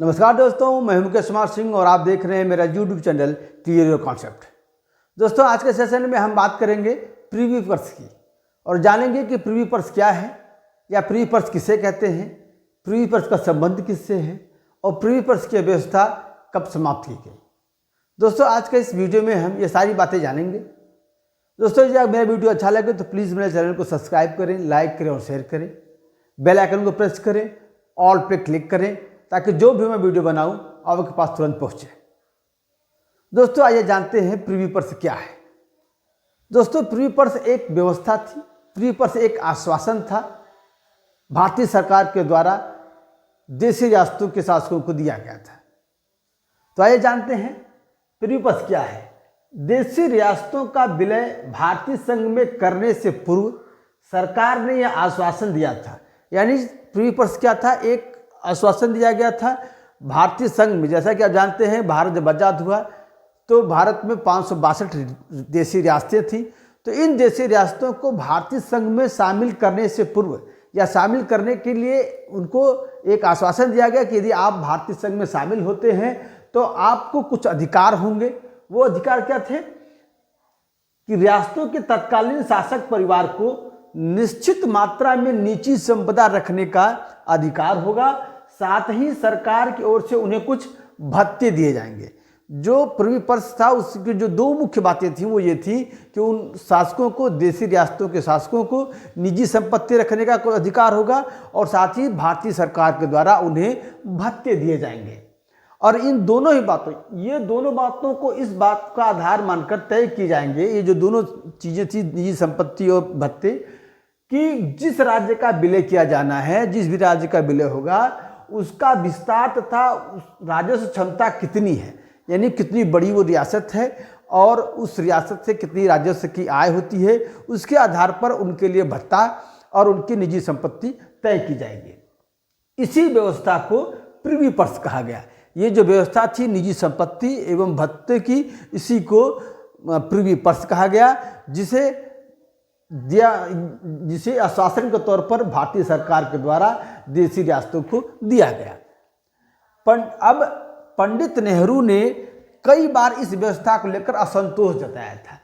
नमस्कार दोस्तों, मैं हूं मुकेश कुमार सिंह और आप देख रहे हैं मेरा YouTube channel clear your concept. दोस्तों, आज के सेशन में हम बात करेंगे प्रीव्यू पर्स की और जानेंगे कि प्रीव्यू पर्स क्या है या प्रीव्यू पर्स किसे कहते हैं, प्रीव्यू पर्स का संबंध किससे है और प्रीव्यू पर्स की व्यवस्था कब समाप्त की गई। दोस्तों, आज के इस वीडियो में हम ये सारी बातें जानेंगे। दोस्तों, यदि मेरा वीडियो अच्छा लगे तो प्लीज़ मेरे चैनल को सब्सक्राइब करें, लाइक करें और शेयर करें। बेल आइकन को प्रेस करें, ऑल पे क्लिक करें ताकि जो भी मैं वीडियो बनाऊं आपके पास तुरंत पहुंचे। दोस्तों, आइए जानते हैं प्रीव्यू पर्स क्या है। दोस्तों, प्रीव्यू पर्स एक व्यवस्था थी, प्रीव्यू पर्स एक आश्वासन था भारतीय सरकार के द्वारा देशी रियासतों के शासकों को दिया गया था। तो आइए जानते हैं प्रीव्यू पर्स क्या है। देशी रियासतों का विलय भारतीय संघ में करने से पूर्व सरकार ने यह आश्वासन दिया था, यानी प्रीव्यू पर्स क्या था, एक आश्वासन दिया गया था भारतीय संघ में। जैसा कि आप जानते हैं, भारत जब आजाद हुआ तो भारत में 562 देशी रियासतें थीं। तो इन देशी रियासतों को भारतीय संघ में शामिल करने से पूर्व या शामिल करने के लिए उनको एक आश्वासन दिया गया कि यदि आप भारतीय संघ में शामिल होते हैं तो आपको कुछ अधिकार होंगे। वो अधिकार क्या थे कि रियासतों के तत्कालीन शासक परिवार को निश्चित मात्रा में निजी संपदा रखने का अधिकार होगा, साथ ही सरकार की ओर से उन्हें कुछ भत्ते दिए जाएंगे। जो प्रीव्यू पर्स था उसकी जो दो मुख्य बातें थी वो ये थी कि उन शासकों को, देशी रियासतों के शासकों को निजी संपत्ति रखने का कोई अधिकार होगा और साथ ही भारतीय सरकार के द्वारा उन्हें भत्ते दिए जाएंगे। और इन दोनों ही बातों, ये दोनों बातों को इस बात का आधार मानकर तय किए जाएंगे, ये जो दोनों चीज़ें थी, निजी संपत्ति और भत्ते, कि जिस राज्य का विलय किया जाना है, जिस भी राज्य का विलय होगा उसका विस्तार तथा राजस्व क्षमता कितनी है, यानी कितनी बड़ी वो रियासत है और उस रियासत से कितनी राजस्व की आय होती है, उसके आधार पर उनके लिए भत्ता और उनकी निजी संपत्ति तय की जाएगी। इसी व्यवस्था को प्रीव्यू पर्स कहा गया। ये जो व्यवस्था थी निजी संपत्ति एवं भत्ते की, इसी को प्रीव्यू पर्स कहा गया, जिसे आश्वासन के तौर पर भारतीय सरकार के द्वारा देशी रियासतों को दिया गया। अब पंडित नेहरू ने कई बार इस व्यवस्था को लेकर असंतोष जताया था।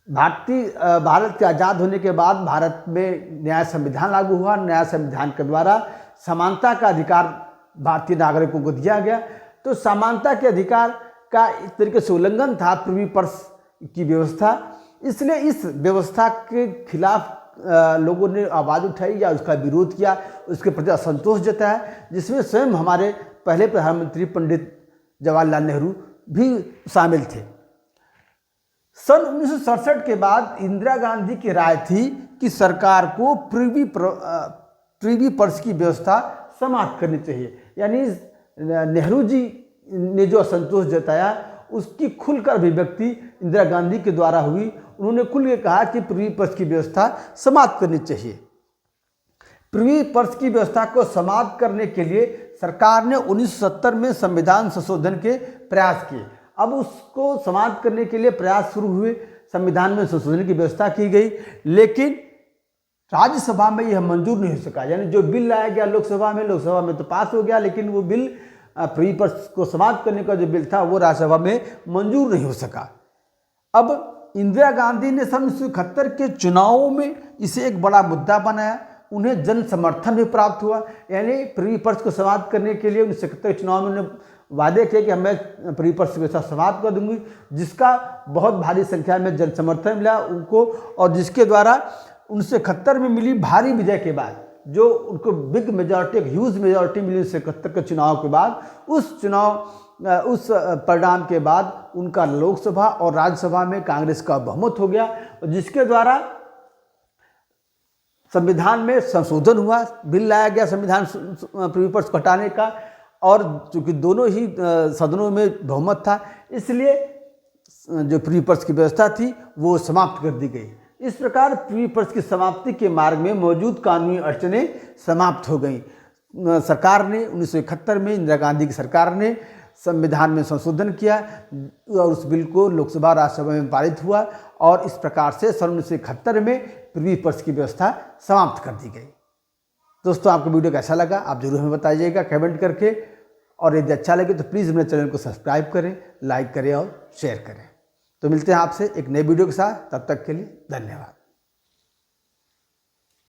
भारत के आज़ाद होने के बाद भारत में नया संविधान लागू हुआ। नया संविधान के द्वारा समानता का अधिकार भारतीय नागरिकों को दिया गया। तो समानता के अधिकार का एक तरीके से उल्लंघन था प्रीव्यू पर्स की व्यवस्था, इसलिए इस व्यवस्था के खिलाफ लोगों ने आवाज़ उठाई या उसका विरोध किया, उसके प्रति असंतोष जताया, जिसमें स्वयं हमारे पहले प्रधानमंत्री पंडित जवाहरलाल नेहरू भी शामिल थे। सन 1967 के बाद इंदिरा गांधी की राय थी कि सरकार को प्रीव्यू पर्स की व्यवस्था समाप्त करनी चाहिए, यानी नेहरू जी ने जो असंतोष जताया उसकी खुलकर अभिव्यक्ति इंदिरा गांधी के द्वारा हुई। उन्होंने खुल के कहा कि प्रीव्यू पर्स की व्यवस्था समाप्त करनी चाहिए। प्रीव्यू पर्स की व्यवस्था को समाप्त करने के लिए सरकार ने 1970 में संविधान संशोधन के प्रयास किए। अब उसको समाप्त करने के लिए प्रयास शुरू हुए, संविधान में संशोधन की व्यवस्था की गई, लेकिन राज्यसभा में यह मंजूर नहीं हो सका। यानी जो बिल लाया गया लोकसभा में तो पास हो गया, लेकिन वो बिल प्रीव्यू पर्स को समाप्त करने का जो बिल था वो राज्यसभा में मंजूर नहीं हो सका। अब इंदिरा गांधी ने सन 1971 के चुनावों में इसे एक बड़ा मुद्दा बनाया, उन्हें जन समर्थन भी प्राप्त हुआ। यानी प्रीव्यू पर्स को समाप्त करने के लिए 1971 के चुनाव में उन्होंने वादे किए कि मैं प्रीव्यू पर्स की व्यवस्था समाप्त कर दूंगी, जिसका बहुत भारी संख्या में जन समर्थन मिला उनको, और जिसके द्वारा 1971 में मिली भारी विजय के बाद, जो उनको बिग मेजॉरिटी, एक ह्यूज मेजॉरिटी मिली 1971 के चुनाव के बाद, उस परिणाम के बाद उनका लोकसभा और राज्यसभा में कांग्रेस का बहुमत हो गया, जिसके द्वारा संविधान में संशोधन हुआ, बिल लाया गया संविधान प्रीव्यू पर्स को हटाने का, और चूंकि दोनों ही सदनों में बहुमत था, इसलिए जो प्रीव्यू पर्स की व्यवस्था थी वो समाप्त कर दी गई। इस प्रकार प्रीव्यू पर्स की समाप्ति के मार्ग में मौजूद कानूनी अड़चनें समाप्त हो गईं। सरकार ने 1971 में, इंदिरा गांधी की सरकार ने संविधान में संशोधन किया और उस बिल को लोकसभा राज्यसभा में पारित हुआ और इस प्रकार से सन 1971 में प्रीव्यू पर्स की व्यवस्था समाप्त कर दी गई। दोस्तों, आपको वीडियो कैसा लगा आप जरूर हमें बताइएगा कमेंट करके। और यदि अच्छा लगे तो प्लीज़ मेरे चैनल को सब्सक्राइब करें, लाइक करें और शेयर करें। तो मिलते हैं आपसे एक नए वीडियो के साथ, तब तक के लिए धन्यवाद।